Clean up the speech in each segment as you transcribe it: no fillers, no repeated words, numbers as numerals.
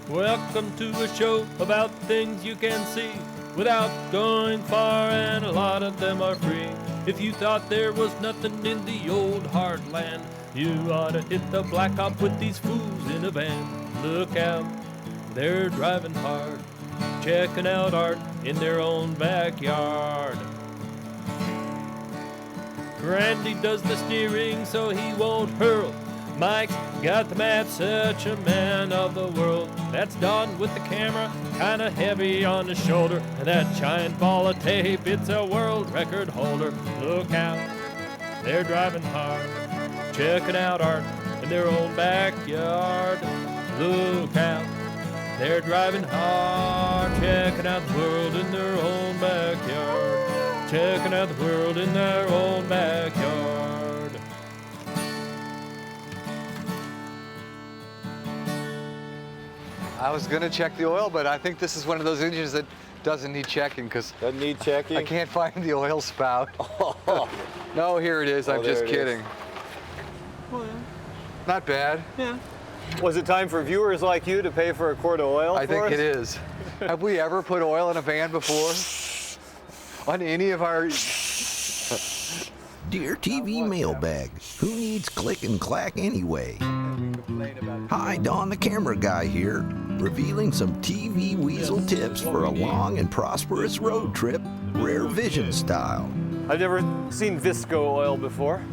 Welcome to a show about things you can see without going far, and a lot of them are free. If you thought there was nothing in the old hard land, you ought to hit the blacktop with these fools in a van. Look out, they're driving hard, checking out art in their own backyard. Randy does the steering so he won't hurl. Mike's got the map, such a man of the world. That's Don with the camera, kinda heavy on the shoulder. And that giant ball of tape, it's a world record holder. Look out, they're driving hard, checking out art in their own backyard. Look out, they're driving hard, checking out the world in their own backyard. Checking out the world in their own backyard. I was going to check the oil, but I think this is one of those engines that doesn't need checking because Doesn't need checking? I can't find the oil spout. No, here it is. I'm just kidding. Well, yeah. Not bad. Yeah. Was it time for viewers like you to pay for a quart of oil I think for us? it is. Have we ever put oil in a van before? On any of our... Dear TV mailbag, who needs click and clack anyway? Hi, Don the camera guy here, revealing some TV weasel tips for a long and prosperous road trip, Rare Vision style. I've never seen Visco oil before.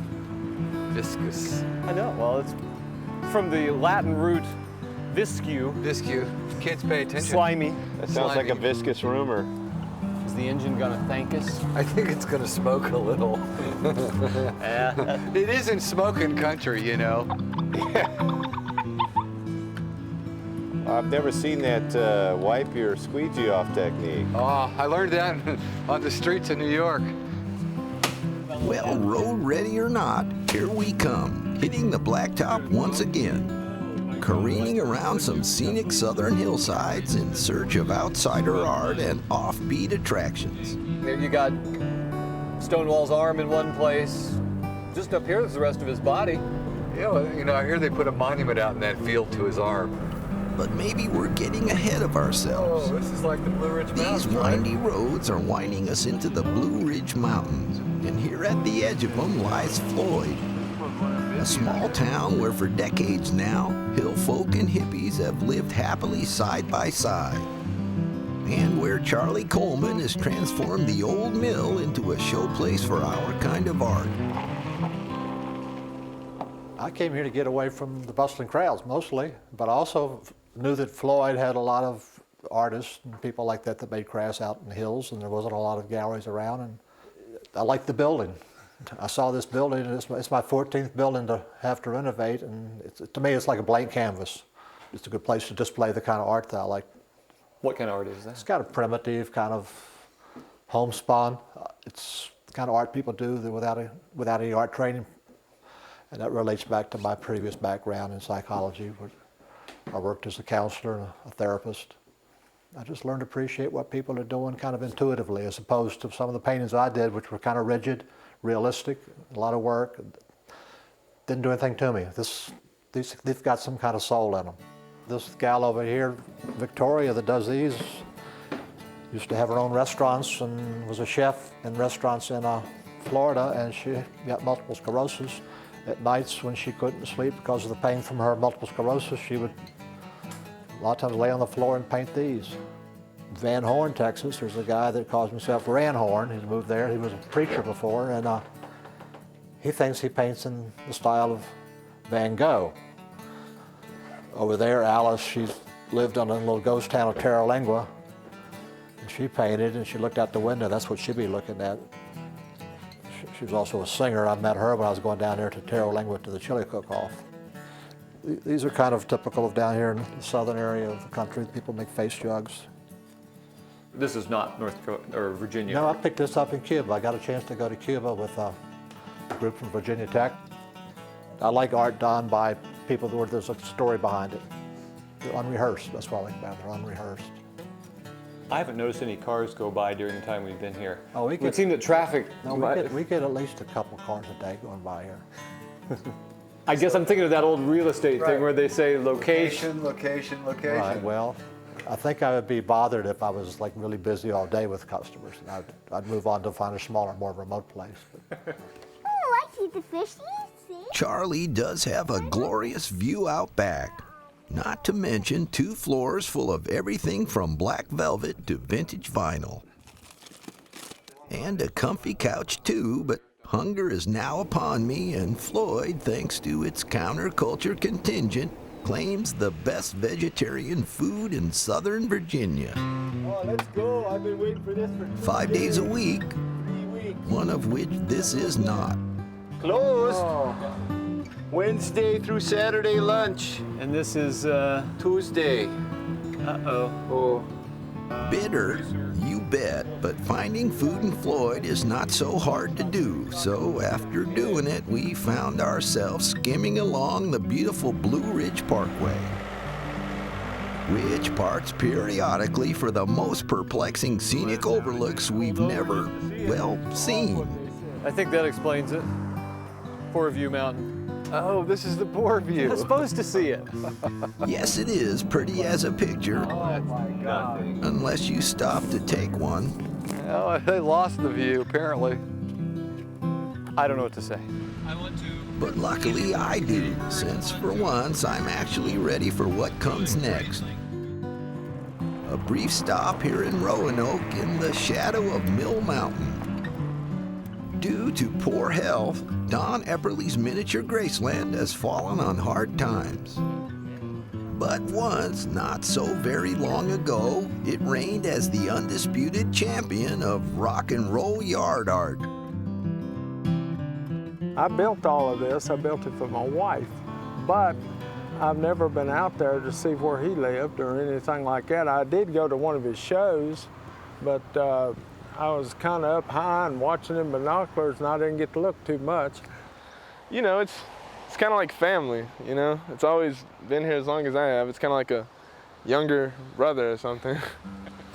Viscous. I know, well, it's from the Latin root viscu, Viscu. Kids pay attention. slimy. That sounds like a Slimy. viscous rumor. Is the engine gonna thank us? I think it's going to smoke a little. Yeah. It isn't smoking country, you know. I've never seen that wipe your squeegee off technique. Oh, I learned that on the streets of New York. Well, road ready or not, here we come, hitting the blacktop once again, careening around some scenic southern hillsides in search of outsider art and offbeat attractions. There you got Stonewall's arm in one place. Just up here is the rest of his body. Yeah, well, you know, I hear they put a monument out in that field to his arm. But maybe we're getting ahead of ourselves. Oh, this is like the Blue Ridge Mountains. These windy roads are winding us into the Blue Ridge Mountains, and here at the edge of them lies Floyd, a small town where for decades now, hill folk and hippies have lived happily side by side, and where Charlie Coleman has transformed the old mill into a showplace for our kind of art. I came here to get away from the bustling crowds mostly, but I also knew that Floyd had a lot of artists and people like that that made crafts out in the hills, and there wasn't a lot of galleries around, and I liked the building. I saw this building, and it's my 14th building to have to renovate, and to me it's like a blank canvas. It's a good place to display the kind of art that I like. What kind of art is that? It's kind of primitive, kind of homespun. It's the kind of art people do that without any art training. And that relates back to my previous background in psychology, where I worked as a counselor and a therapist. I just learned to appreciate what people are doing kind of intuitively, as opposed to some of the paintings I did, which were kind of rigid, realistic, a lot of work. Didn't do anything to me. They've got some kind of soul in them. This gal over here, Victoria, that does these, used to have her own restaurants and was a chef in restaurants in Florida, and she got multiple sclerosis. At nights when she couldn't sleep because of the pain from her multiple sclerosis, she would a lot of times lay on the floor and paint these. Van Horn, Texas, there's a guy that calls himself Ranhorn. He's moved there. He was a preacher before, and he thinks he paints in the style of Van Gogh. Over there, Alice, she lived on a little ghost town of Terralingua, and she painted, and she looked out the window. That's what she'd be looking at. She was also a singer. I met her when I was going down there to Terralingua to the chili cook-off. These are kind of typical of down here in the southern area of the country. People make face jugs. This is not North Dakota or Virginia. No, I picked this up in Cuba. I got a chance to go to Cuba with a group from Virginia Tech. I like art done by people where there's a story behind it. They're unrehearsed. That's what I like about it. They're unrehearsed. I haven't noticed any cars go by during the time we've been here. Oh, it seemed that traffic. No, we get at least a couple cars a day going by here. I guess I'm thinking of that old real estate thing where they say location. Location. Right, well, I think I would be bothered if I was like really busy all day with customers. And I'd move on to find a smaller, more remote place. Oh, I see the fishies. See? Charlie does have a glorious view out back. Not to mention 2 floors full of everything from black velvet to vintage vinyl. And a comfy couch too, but hunger is now upon me, and Floyd, thanks to its counterculture contingent, claims the best vegetarian food in Southern Virginia. Oh, let's go. I've been waiting for this for 5 days a week, one of which this is not. Closed. Wednesday through Saturday lunch. And this is, Tuesday. uh-oh. Oh. Bitter, you bet, but finding food in Floyd is not so hard to do. So after doing it, we found ourselves skimming along the beautiful Blue Ridge Parkway, which parts periodically for the most perplexing scenic overlooks we've never, well, seen. I think that explains it. Poor View Mountain. Oh, this is the poor view. You're supposed to see it. Yes, it is pretty as a picture, unless you stop to take one. Oh, they lost the view, apparently. I don't know what to say. But luckily I do, since for once I'm actually ready for what comes next. A brief stop here in Roanoke in the shadow of Mill Mountain. Due to poor health, Don Epperly's miniature Graceland has fallen on hard times. But once, not so very long ago, it reigned as the undisputed champion of rock and roll yard art. I built all of this. I built it for my wife, but I've never been out there to see where he lived or anything like that. I did go to one of his shows, but I was kind of up high and watching in binoculars, and I didn't get to look too much. You know, it's kind of like family, you know? It's always been here as long as I have. It's kind of like a younger brother or something.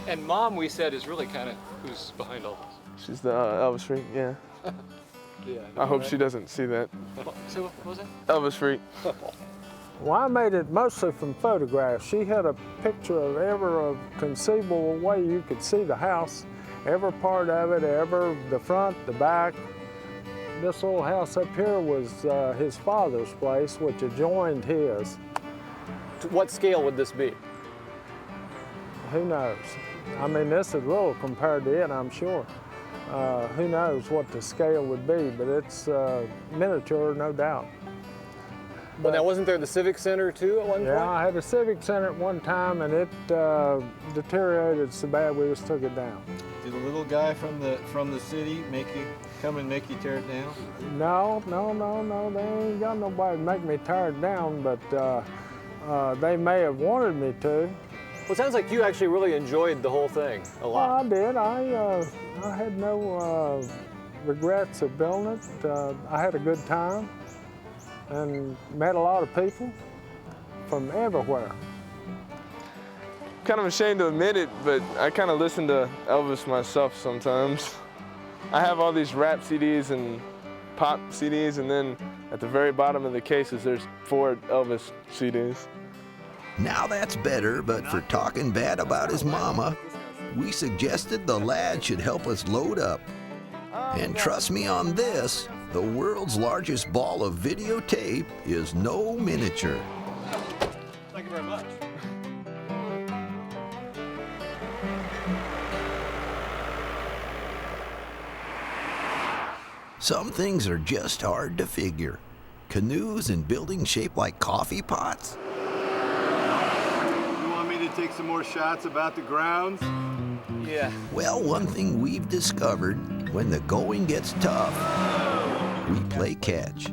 And Mom, we said, is really kind of who's behind all this. She's the Elvis freak, yeah. I hope she doesn't see that. So what was that? Elvis freak. Well, I made it mostly from photographs. She had a picture of every conceivable way you could see the house, every part of it, the front, the back. This little house up here was his father's place, which adjoined his. To what scale would this be? Who knows? I mean, this is little compared to it, I'm sure. Who knows what the scale would be, but it's miniature, no doubt. Well, now, wasn't there the Civic Center, too, at one point? Yeah, I had a Civic Center at one time, and it deteriorated so bad we just took it down. Did a little guy from the city come and make you tear it down? No, they ain't got nobody to make me tear it down, but they may have wanted me to. Well, it sounds like you actually really enjoyed the whole thing a lot. Well, I did. I had no regrets of building it. I had a good time and met a lot of people from everywhere. Kind of ashamed to admit it, but I kind of listen to Elvis myself sometimes. I have all these rap CDs and pop CDs, and then at the very bottom of the cases, there's 4 Elvis CDs. Now that's better, but for talking bad about his mama, we suggested the lad should help us load up. And trust me on this, the world's largest ball of videotape is no miniature. Thank you very much. Some things are just hard to figure. Canoes and buildings shaped like coffee pots? You want me to take some more shots about the grounds? Yeah. Well, one thing we've discovered, when the going gets tough, we play catch.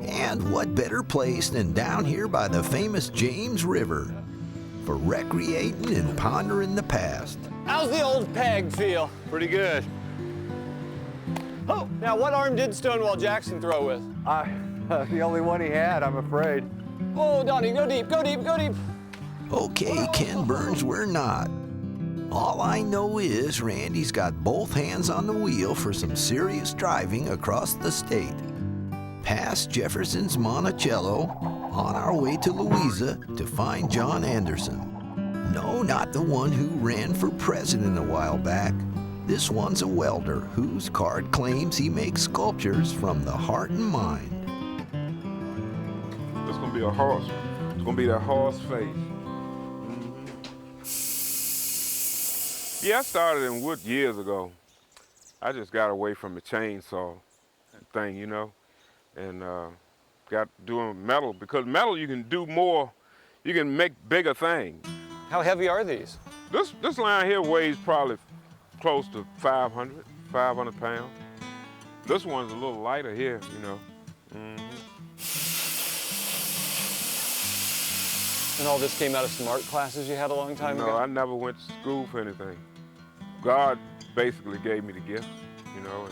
And what better place than down here by the famous James River for recreating and pondering the past. How's the old peg feel? Pretty good. Oh, now what arm did Stonewall Jackson throw with? The only one he had, I'm afraid. Oh, Donnie, go deep, go deep, go deep. Okay, Ken Burns, we're not. All I know is Randy's got both hands on the wheel for some serious driving across the state. past Jefferson's Monticello, on our way to Louisa to find John Anderson. No, not the one who ran for president a while back. This one's a welder whose card claims he makes sculptures from the heart and mind. It's gonna be a horse. It's gonna be that horse face. Yeah, I started in wood years ago. I just got away from the chainsaw thing, you know, and got doing metal, because metal you can do more, you can make bigger things. How heavy are these? This line here weighs probably close to 500 pounds. This one's a little lighter here, you know. And all this came out of some art classes you had a long time ago? No, I never went to school for anything. God basically gave me the gift, you know,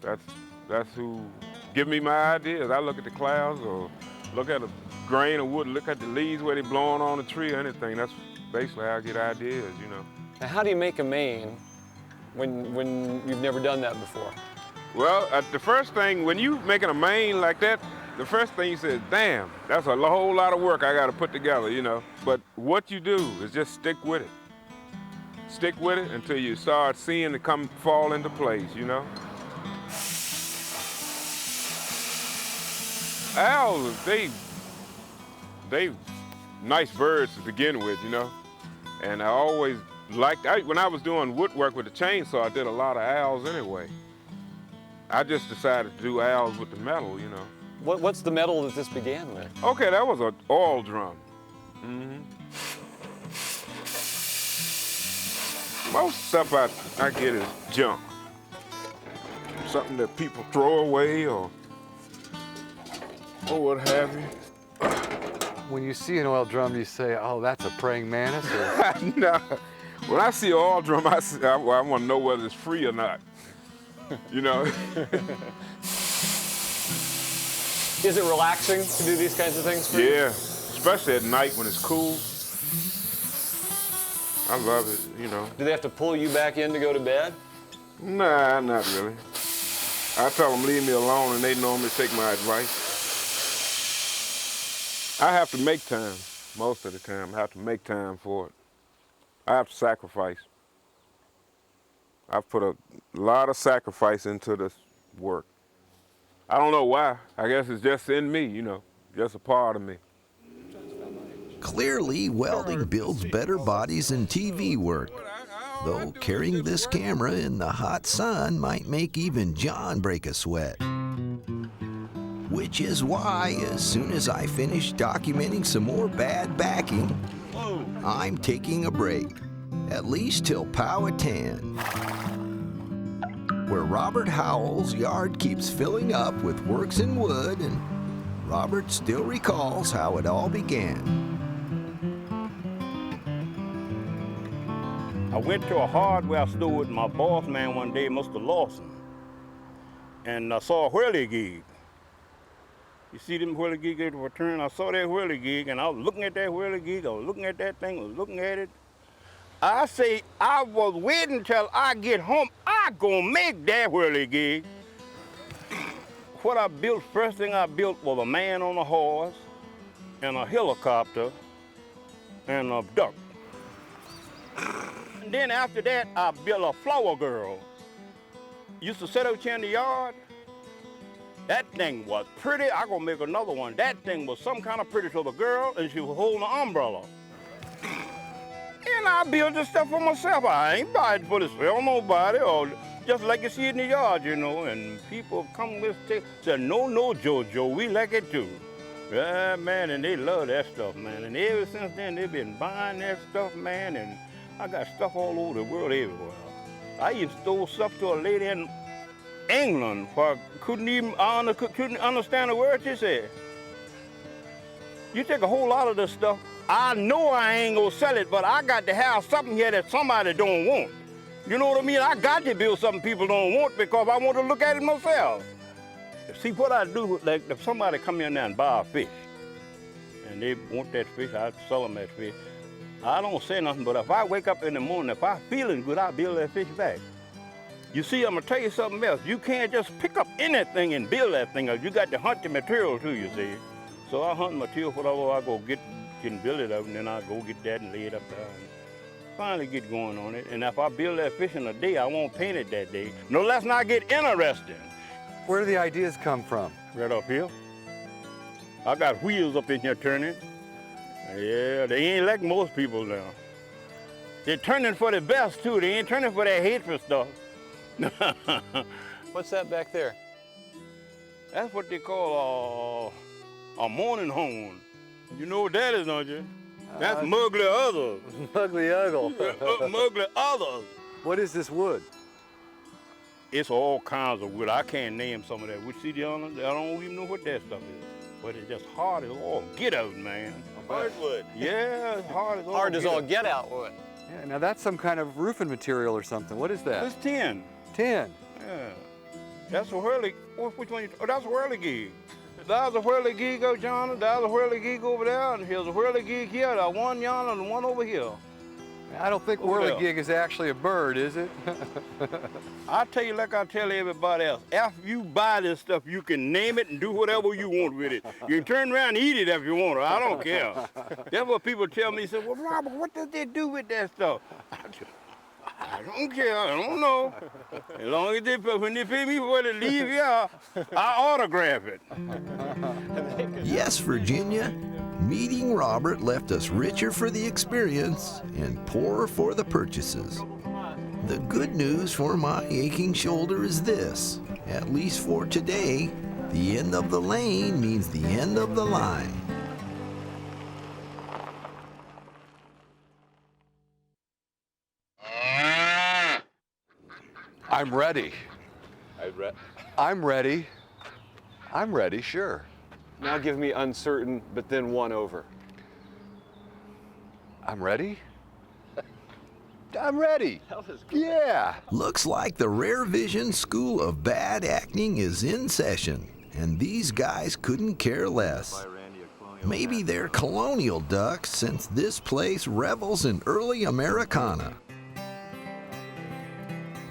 and that's who give me my ideas. I look at the clouds or look at a grain of wood, look at the leaves where they're blowing on a tree or anything. That's basically how I get ideas, you know. Now, how do you make a mane when you've never done that before? Well, the first thing, when you making a mane like that, the first thing you say, damn, that's a whole lot of work I got to put together, you know. But what you do is just stick with it. Stick with it until you start seeing it fall into place, you know. Owls, they nice birds to begin with, you know. And I always liked, when I was doing woodwork with the chainsaw, I did a lot of owls anyway. I just decided to do owls with the metal, you know. What's the metal that this began with? Okay, that was an oil drum. Most stuff I get is junk. Something that people throw away or what have you. When you see an oil drum, you say, oh, that's a praying mantis? Or... No. When I see an oil drum, I want to know whether it's free or not. You know? Is it relaxing to do these kinds of things for you? Yeah, especially at night when it's cool. I love it, you know. Do they have to pull you back in to go to bed? Nah, not really. I tell them leave me alone and they normally take my advice. I have to make time most of the time. I have to make time for it. I have to sacrifice. I've put a lot of sacrifice into this work. I don't know why. I guess it's just in me, you know, just a part of me. Clearly, welding builds better bodies than TV work. Though carrying this camera in the hot sun might make even John break a sweat. Which is why, as soon as I finish documenting some more bad backing, I'm taking a break, at least till Powhatan, where Robert Howell's yard keeps filling up with works in wood, and Robert still recalls how it all began. I went to a hardware store with my boss man one day, Mr. Lawson, and I saw a whirligig. You see them whirligigs at the return? I saw that whirligig, and I was looking at that whirligig, I was looking at that thing, I was looking at it. I say, I was waiting till I get home, I gonna make that whirligig. What I built, first thing I built was a man on a horse, and a helicopter, and a duck. And then after that, I built a flower girl. Used to sit out here in the yard. That thing was pretty. I gonna make another one. That thing was some kind of pretty little girl, and she was holding an umbrella. And I built this stuff for myself. I ain't buying it for to sell nobody, or just like you see it in the yard, you know. And people come with say, no, Jojo, we like it too. Yeah, man, and they love that stuff, man. And ever since then, they've been buying that stuff, man, and I got stuff all over the world everywhere. I even stole stuff to a lady in England who couldn't understand a word she said. You take a whole lot of this stuff, I know I ain't gonna sell it, but I got to have something here that somebody don't want. You know what I mean? I got to build something people don't want because I want to look at it myself. See, what I do, like if somebody come in there and buy a fish, and they want that fish, I sell them that fish. I don't say nothing, but if I wake up in the morning, if I'm feeling good, I build that fish back. You see, I'm gonna tell you something else. You can't just pick up anything and build that thing up. You got to hunt the material too, you see. So I hunt material, whatever I go get, can build it up, and then I go get that and lay it up there and finally get going on it. And if I build that fish in a day, I won't paint it that day. No, let's not get interested. Where do the ideas come from? Right up here. I got wheels up in here turning. Yeah, they ain't like most people now. They're turning for the best too. They ain't turning for that hateful stuff. What's that back there? That's what they call a mourning horn. You know what that is, don't you? That's muggly others. Muggly Uggle. Muggly others. What is this wood? It's all kinds of wood. I can't name some of that wood. See, I don't even know what that stuff is. But it's just hard as all get out, man. Hardwood. Yeah, it's hard as all Hard as all get out wood. Yeah, now that's some kind of roofing material or something. What is that? It's tin. Tin. Yeah. That's a whirly. Which one? Oh, that's a whirligig. There's a whirligig over yonder. There's a whirligig over there, and here's a whirligig here. There's one yonder and one over here. I don't think whirligig is actually a bird, is it? I tell you, like I tell everybody else, after you buy this stuff, you can name it and do whatever you want with it. You can turn around and eat it if you want to. I don't care. That's what people tell me. Say, well, Robert, what does they do with that stuff? I don't care. I don't know. As long as when they pay me for it to leave here, I autograph it. Yes, Virginia, meeting Robert left us richer for the experience and poorer for the purchases. The good news for my aching shoulder is this: at least for today, the end of the lane means the end of the line. I'm ready. I'm ready. I'm ready, sure. Now give me uncertain, but then one over. I'm ready. I'm ready. Yeah. Looks like the Rare Vision School of Bad Acting is in session, and these guys couldn't care less. Maybe they're colonial ducks, since this place revels in early Americana.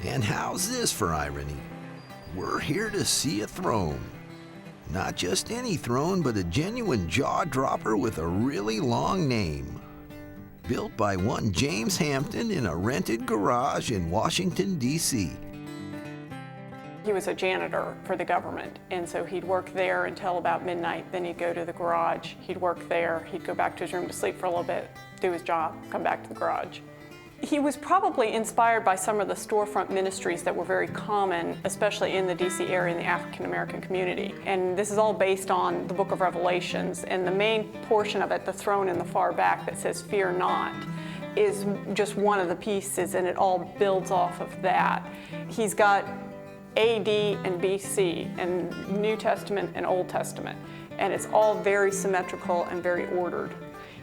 And how's this for irony? We're here to see a throne. Not just any throne, but a genuine jaw-dropper with a really long name. Built by one James Hampton in a rented garage in Washington, D.C. He was a janitor for the government, and so he'd work there until about midnight. Then he'd go to the garage, he'd work there, he'd go back to his room to sleep for a little bit, do his job, come back to the garage. He was probably inspired by some of the storefront ministries that were very common, especially in the DC area in the African American community. And this is all based on the Book of Revelations. And the main portion of it, the throne in the far back that says, "Fear not," is just one of the pieces, and it all builds off of that. He's got AD and BC, and New Testament and Old Testament. And it's all very symmetrical and very ordered.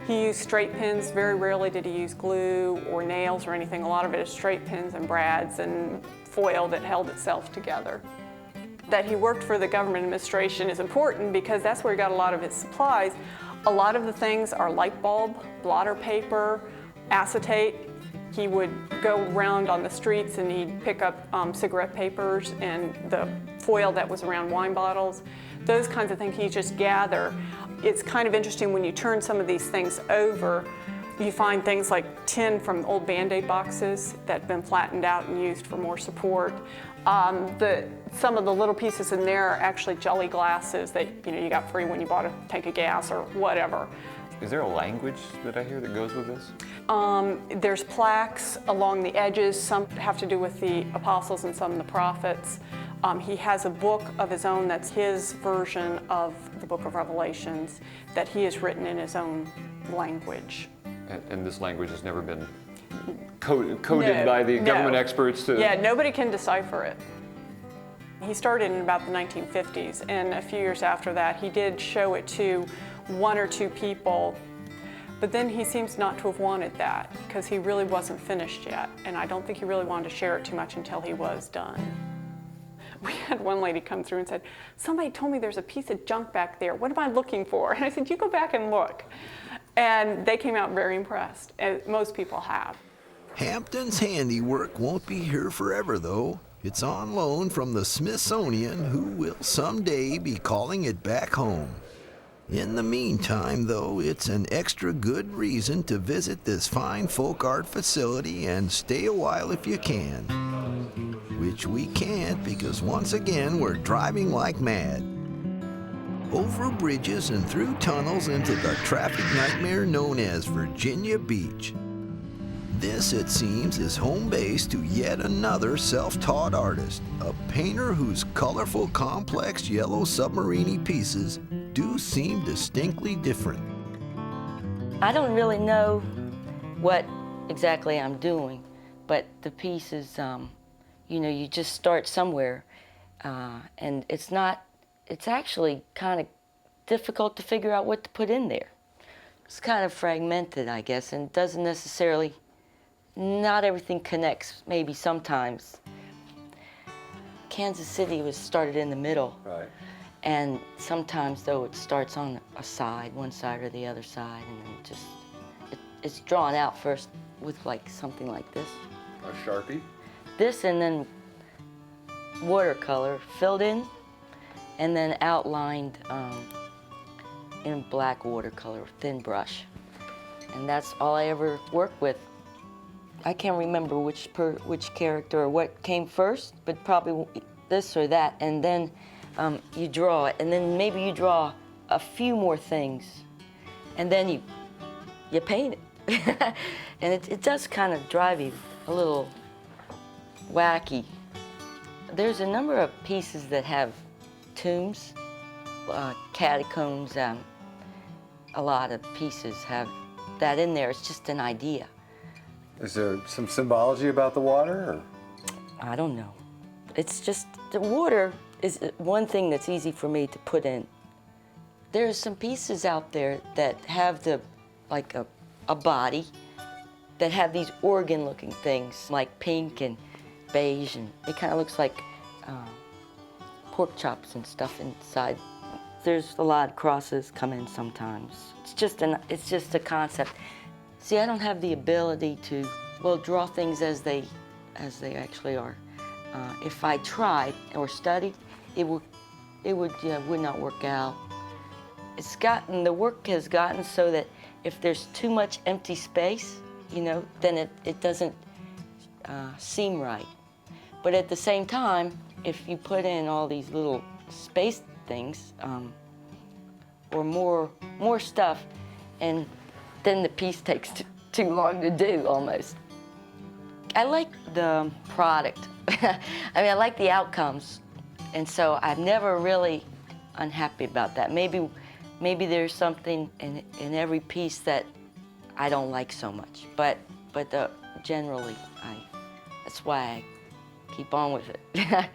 He used straight pins. Very rarely did he use glue or nails or anything. A lot of it is straight pins and brads and foil that held itself together. That he worked for the government administration is important because that's where he got a lot of his supplies. A lot of the things are light bulb, blotter paper, acetate. He would go around on the streets and he'd pick up cigarette papers and the foil that was around wine bottles. Those kinds of things he'd just gather. It's kind of interesting when you turn some of these things over, you find things like tin from old Band-Aid boxes that have been flattened out and used for more support. Some of the little pieces in there are actually jelly glasses that you got free when you bought a tank of gas or whatever. Is there a language that I hear that goes with this? There's plaques along the edges. Some have to do with the apostles and some the prophets. He has a book of his own that's his version of the Book of Revelations that he has written in his own language. And this language has never been coded by the government experts? Yeah, nobody can decipher it. He started in about the 1950s, and a few years after that, he did show it to one or two people, but then he seems not to have wanted that because he really wasn't finished yet, and I don't think he really wanted to share it too much until he was done. We had one lady come through and said, "Somebody told me there's a piece of junk back there. What am I looking for?" And I said, "You go back and look." And they came out very impressed, as most people have. Hampton's handiwork won't be here forever, though. It's on loan from the Smithsonian, who will someday be calling it back home. In the meantime, though, it's an extra good reason to visit this fine folk art facility and stay a while if you can. Which we can't, because once again we're driving like mad. Over bridges and through tunnels into the traffic nightmare known as Virginia Beach. This, it seems, is home base to yet another self-taught artist, a painter whose colorful, complex yellow submarine pieces do seem distinctly different. I don't really know what exactly I'm doing, but the pieces, you know, you just start somewhere, and it's actually kind of difficult to figure out what to put in there. It's kind of fragmented, I guess, and doesn't necessarily, not everything connects, maybe sometimes. Kansas City was started in the middle. Right. And sometimes, though, it starts on a side, one side or the other side, and then it's drawn out first with like something like this. A Sharpie? This, and then watercolor filled in, and then outlined in black watercolor, thin brush. And that's all I ever worked with. I can't remember which character or what came first, but probably this or that, and then you draw it, and then maybe you draw a few more things, and then you paint it. And it does kind of drive you a little wacky. There's a number of pieces that have tombs, catacombs. A lot of pieces have that in there. It's just an idea. Is there some symbology about the water? Or? I don't know. It's just the water is one thing that's easy for me to put in. There's some pieces out there that have like a body that have these organ-looking things, like pink and beige, and it kind of looks like pork chops and stuff inside. There's a lot of crosses come in sometimes. It's just a concept. See, I don't have the ability to, well, draw things as they actually are. If I tried or studied, it would not work out. The work has gotten so that if there's too much empty space, you know, then it doesn't seem right. But at the same time, if you put in all these little space things, or more stuff, and then the piece takes too long to do, almost. I like the product. I mean, I like the outcomes, and so I'm never really unhappy about that. Maybe there's something in every piece that I don't like so much, but generally, that's why I keep on with it.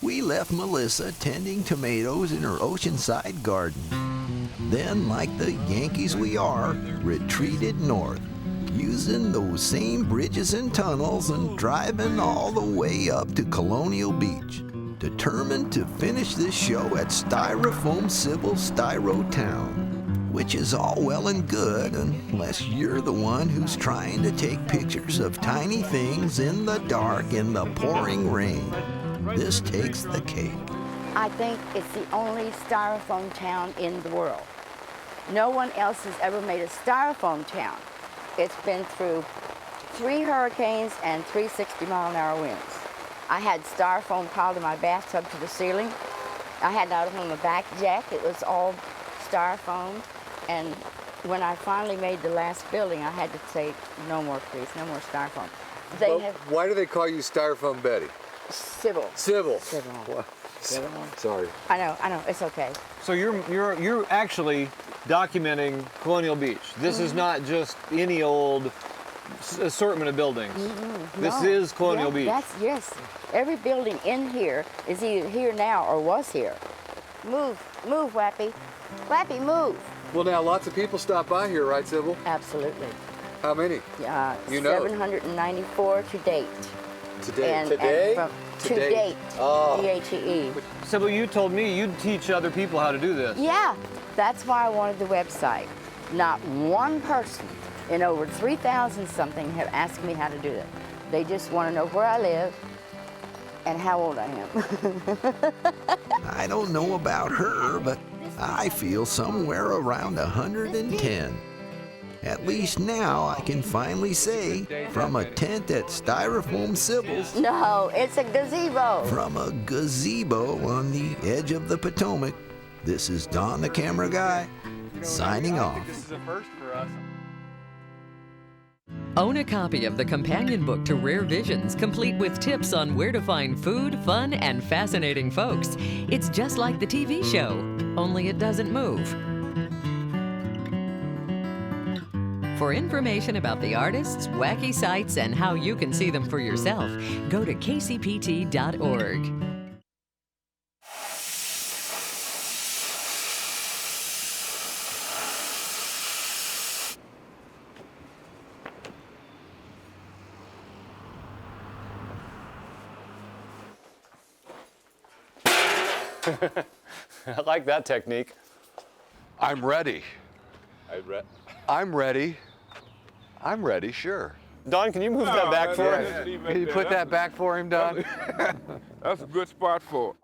We left Melissa tending tomatoes in her oceanside garden. Then, like the Yankees we are, retreated north, using those same bridges and tunnels and driving all the way up to Colonial Beach, determined to finish this show at Styrofoam Civil Styro Town, which is all well and good unless you're the one who's trying to take pictures of tiny things in the dark in the pouring rain. This takes the cake. I think it's the only styrofoam town in the world. No one else has ever made a styrofoam town. It's been through 3 hurricanes and 3 60-mile-an-hour winds. I had styrofoam piled in my bathtub to the ceiling. I had that on the back deck. It was all styrofoam. And when I finally made the last building, I had to say, no more, please, no more styrofoam. Why do they call you Styrofoam Betty? Civil. Civil. Civil. Sorry. I know, it's okay. So you're actually documenting Colonial Beach. This is not just any old assortment of buildings. This is Colonial Beach. Yes. Every building in here is either here now or was here. Move, Wappy. Wappy, move. Well, now lots of people stop by here, right, Sybil? Absolutely. How many? You know? 794 to date. Today? To date. Oh. D-A-T-E. Sybil, you told me you'd teach other people how to do this. Yeah, that's why I wanted the website. Not one person in over 3,000 something have asked me how to do it. They just want to know where I live and how old I am. I don't know about her, but I feel somewhere around 110. At least now I can finally say, from a tent at Styrofoam Sybil's, No, it's a gazebo. from a gazebo on the edge of the Potomac, this is Don the Camera Guy, signing off. This is a first for us. Own a copy of the companion book to Rare Visions, complete with tips on where to find food, fun, and fascinating folks. It's just like the TV show, only it doesn't move. For information about the artists, wacky sites, and how you can see them for yourself, go to kcpt.org. I like that technique. I'm ready. I'm ready. I'm ready, sure. Don, can you move that back for us? Can you put that back for him, Don? That's a good spot for it.